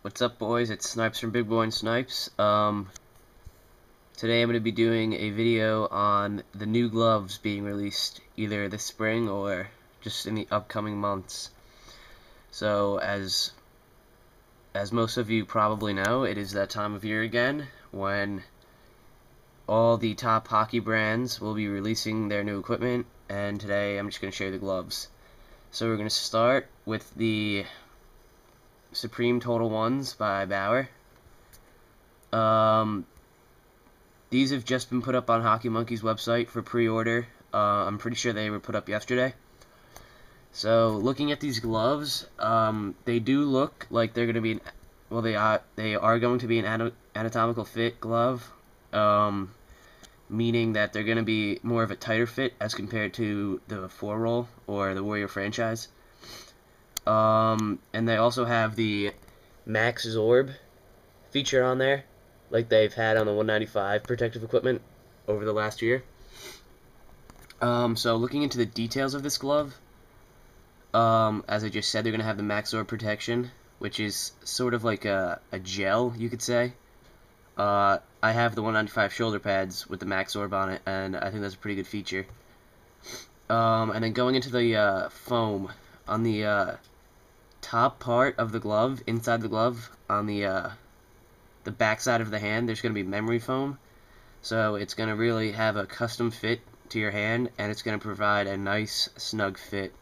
What's up, boys? It's Snipes from Big Boy and Snipes. Today I'm going to be doing a video on the new gloves being released either this spring or just in the upcoming months. So, as most of you probably know, it is that time of year again when all the top hockey brands will be releasing their new equipment, and today I'm just going to show you the gloves. So we're going to start with the Supreme Total Ones by Bauer. These have just been put up on Hockey Monkey's website for pre-order. I'm pretty sure they were put up yesterday. So looking at these gloves, they do look like they're going to be, they are going to be an anatomical fit glove, meaning that they're going to be more of a tighter fit as compared to the 4-roll or the Warrior franchise. And they also have the Max Zorb feature on there, like they've had on the 195 protective equipment over the last year. So looking into the details of this glove, as I just said, they're going to have the Max Zorb protection, which is sort of like a gel, you could say. I have the 195 shoulder pads with the Max Zorb on it, and I think that's a pretty good feature. And then going into the foam, on the top part of the glove, inside the glove, on the back side of the hand, there's going to be memory foam. So it's going to really have a custom fit to your hand, and it's going to provide a nice, snug fit.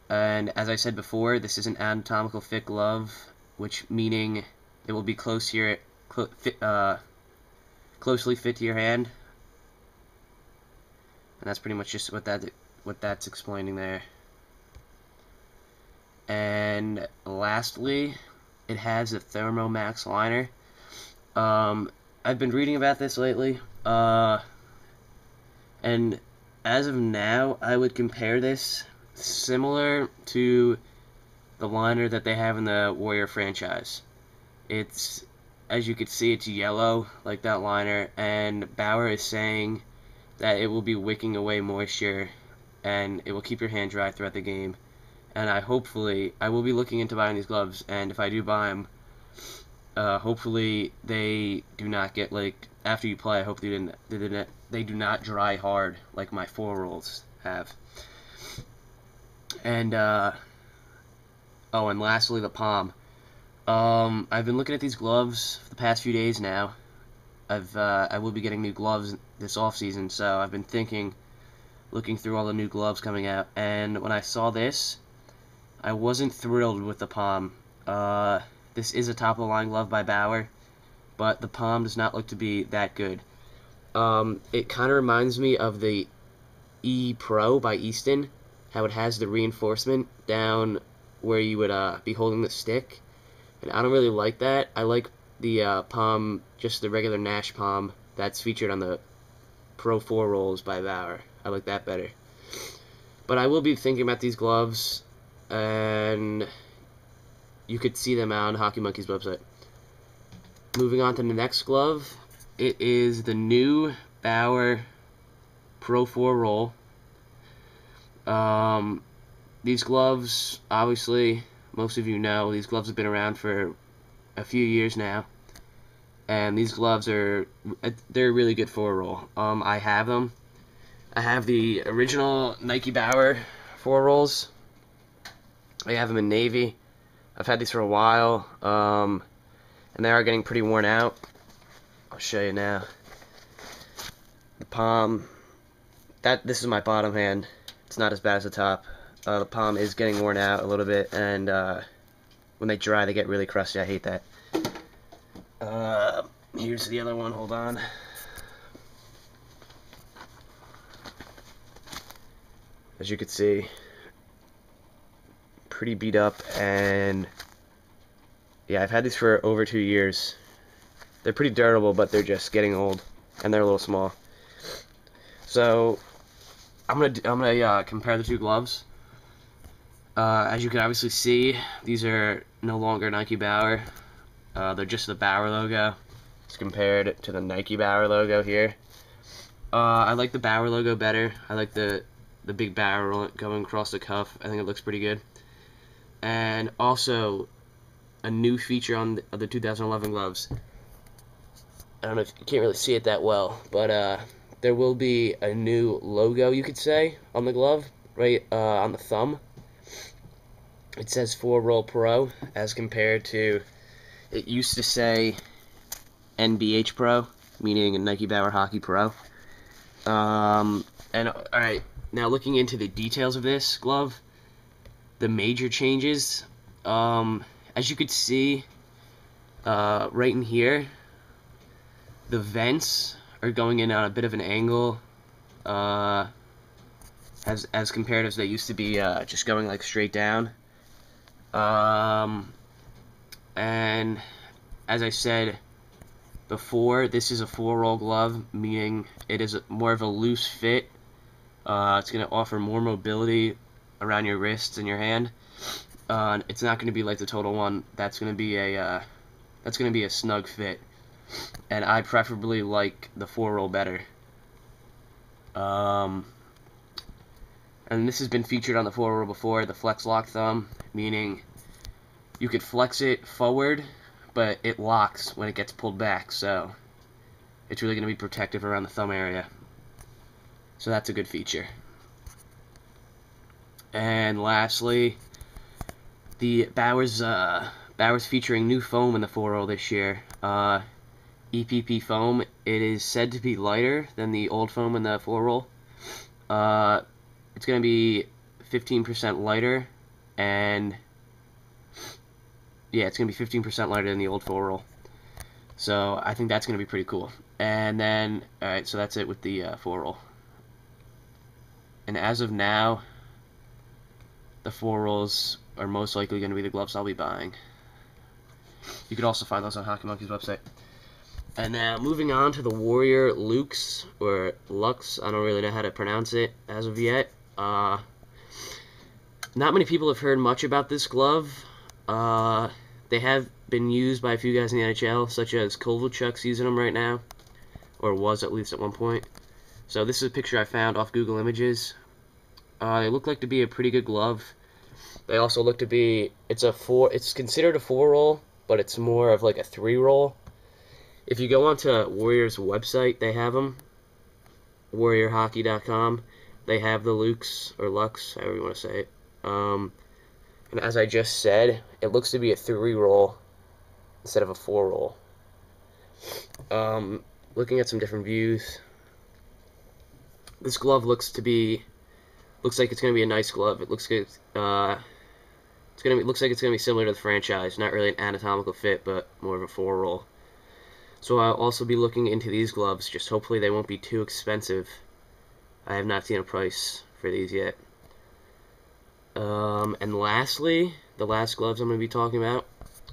And as I said before, this is an anatomical fit glove, which meaning it will be closely fit to your hand. And that's pretty much just what that's explaining there. And lastly, it has a Thermomax liner. I've been reading about this lately, and as of now, I would compare this similar to the liner that they have in the Warrior franchise. It's, as you can see, it's yellow like that liner, and Bauer is saying that it will be wicking away moisture and it will keep your hand dry throughout the game. And I will be looking into buying these gloves, and if I do buy them, hopefully they do not get, like, after you play, I hope they do not dry hard like my 4-rolls have. And, oh, and lastly, the palm. I've been looking at these gloves for the past few days now. I will be getting new gloves this off-season, so I've been looking through all the new gloves coming out, and when I saw this, I wasn't thrilled with the palm. This is a top-of-the-line glove by Bauer, but the palm does not look to be that good. It kind of reminds me of the E Pro by Easton, how it has the reinforcement down where you would be holding the stick, and I don't really like that. I like the palm, just the regular Nash palm that's featured on the Pro 4-rolls by Bauer. I like that better. But I will be thinking about these gloves, and you could see them out on Hockey Monkey's website. Moving on to the next glove, it is the new Bauer Pro 4-roll. These gloves, obviously, most of you know, these gloves have been around for a few years now, and these gloves they're a really good 4-roll. I have them. I have the original Nike Bauer 4-rolls. I have them in navy. I've had these for a while, and they are getting pretty worn out. I'll show you now. The palm, this is my bottom hand. It's not as bad as the top. The palm is getting worn out a little bit, and when they dry, they get really crusty. I hate that. Here's the other one. Hold on. As you can see, pretty beat up, and yeah, I've had these for over 2 years. They're pretty durable, but they're just getting old, and they're a little small. So I'm gonna compare the two gloves. As you can obviously see, these are no longer Nike Bauer. They're just the Bauer logo. It's compared to the Nike Bauer logo here. I like the Bauer logo better. I like the big Bauer going across the cuff. I think it looks pretty good. And also, a new feature on the 2011 gloves. I don't know if you can't really see it that well, but there will be a new logo, you could say, on the glove, right on the thumb. It says 4-Roll Pro, as compared to, it used to say NBH Pro, meaning Nike Bauer Hockey Pro. And alright, now looking into the details of this glove, the major changes, as you could see, right in here, the vents are going in on a bit of an angle, as compared as they used to be, just going like straight down. And as I said before, this is a 4-roll glove, meaning it is more of a loose fit. It's going to offer more mobility around your wrists and your hand. It's not going to be like the Total One. That's going to be a snug fit, and I preferably like the 4-roll better. And this has been featured on the 4-roll before, the Flex Lock thumb, meaning you could flex it forward, but it locks when it gets pulled back, so it's really going to be protective around the thumb area. So that's a good feature. And lastly, the Bauer's featuring new foam in the 4-roll this year. EPP foam. It is said to be lighter than the old foam in the 4-roll. It's going to be 15% lighter, and yeah, it's going to be 15% lighter than the old 4-roll. So I think that's going to be pretty cool. And then, alright, so that's it with the 4-roll. And as of now, the 4-rolls are most likely going to be the gloves I'll be buying. You could also find those on Hockey Monkey's website. And now, moving on to the Warrior Lux, or Lux, I don't really know how to pronounce it as of yet. Not many people have heard much about this glove. They have been used by a few guys in the NHL, such as Kovalchuk's using them right now, or was at least at one point. So this is a picture I found off Google Images. They look like to be a pretty good glove. They also look to be, it's considered a 4-roll, but it's more of like a 3-roll. If you go onto Warrior's website, they have them, warriorhockey.com. They have the Lux, or Lux, however you want to say it. And as I just said, it looks to be a 3-roll instead of a 4-roll. Looking at some different views, this glove looks like it's going to be a nice glove. It looks good. Looks like it's going to be similar to the franchise. Not really an anatomical fit, but more of a 4-roll. So I'll also be looking into these gloves. Just hopefully they won't be too expensive. I have not seen a price for these yet. And lastly, the last gloves I'm going to be talking about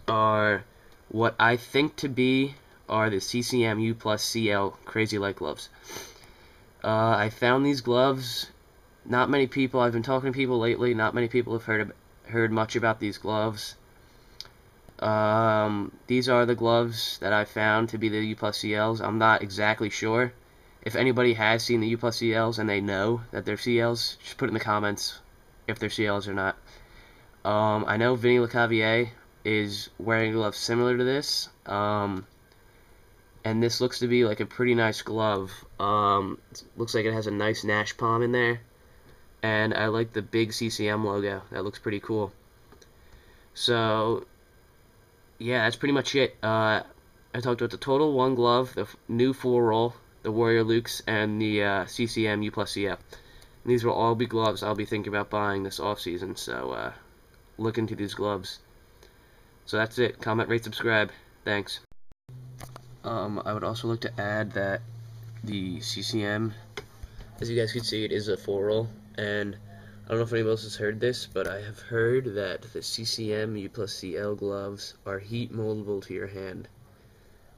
are what I think to be are the CCM U Plus CL Crazy Light gloves. I found these gloves. Not many people, I've been talking to people lately, not many people have heard much about these gloves. These are the gloves that I found to be the U Plus CLs. I'm not exactly sure. If anybody has seen the U Plus CLs and they know that they're CLs, just put it in the comments if they're CLs or not. I know Vinny Lecavalier is wearing gloves similar to this, and this looks to be like a pretty nice glove. It looks like it has a nice Nash palm in there, and I like the big CCM logo. That looks pretty cool. So yeah, that's pretty much it. I talked about the Total One glove, the new 4-roll, the Warrior Lux, and the CCM U Plus CL. And these will all be gloves I'll be thinking about buying this off-season, so look into these gloves. So that's it. Comment, rate, subscribe. Thanks. I would also like to add that the CCM, as you guys can see, it is a 4-roll, and I don't know if anyone else has heard this, but I have heard that the CCM U Plus CL gloves are heat moldable to your hand.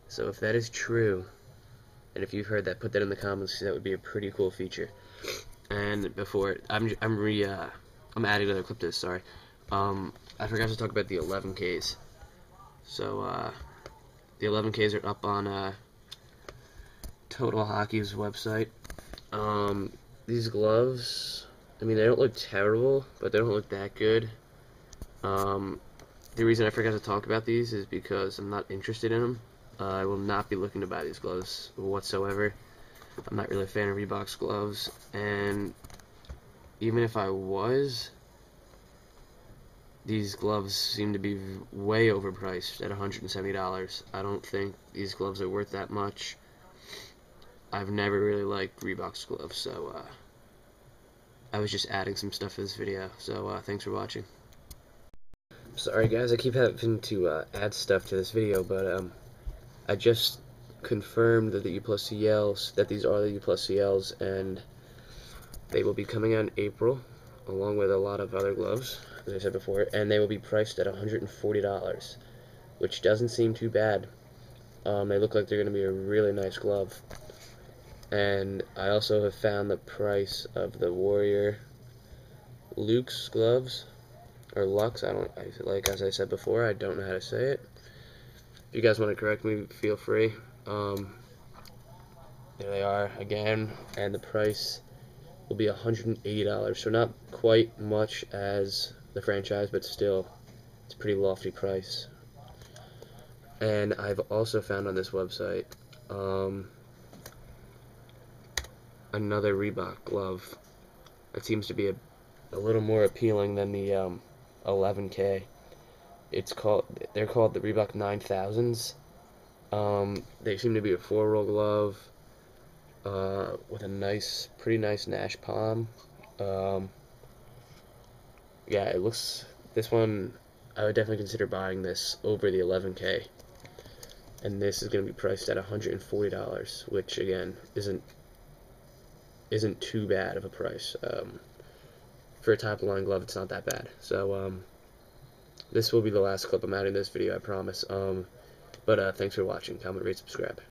So if that is true, and if you've heard that, put that in the comments. That would be a pretty cool feature. And before I'm adding another clip to this. Sorry, I forgot to talk about the 11Ks. So the 11Ks are up on Total Hockey's website. These gloves, I mean, they don't look terrible, but they don't look that good. The reason I forgot to talk about these is because I'm not interested in them. I will not be looking to buy these gloves whatsoever. I'm not really a fan of Reebok's gloves, and even if I was, these gloves seem to be way overpriced at $170. I don't think these gloves are worth that much. I've never really liked Reebok's gloves, so I was just adding some stuff to this video. So thanks for watching. Sorry guys, I keep having to add stuff to this video, but I just confirmed that the U Plus CLs, that these are the U Plus CLs, and they will be coming out in April, along with a lot of other gloves, as I said before, and they will be priced at $140, which doesn't seem too bad. They look like they're going to be a really nice glove. And I also have found the price of the Warrior Luxe gloves, or Lux, as I said before, I don't know how to say it. If you guys want to correct me, feel free. There they are again, and the price will be $180, so not quite much as the franchise, but still, it's a pretty lofty price. And I've also found on this website another Reebok glove that seems to be a little more appealing than the 11K. They're called the Reebok 9000s. They seem to be a 4-roll glove with a pretty nice Nash palm. Yeah, it looks, this one, I would definitely consider buying this over the 11K. And this is going to be priced at $140, which again isn't too bad of a price. For a top-of-the-line glove, it's not that bad. So this will be the last clip I'm adding to this video, I promise. But thanks for watching. Comment, rate, subscribe.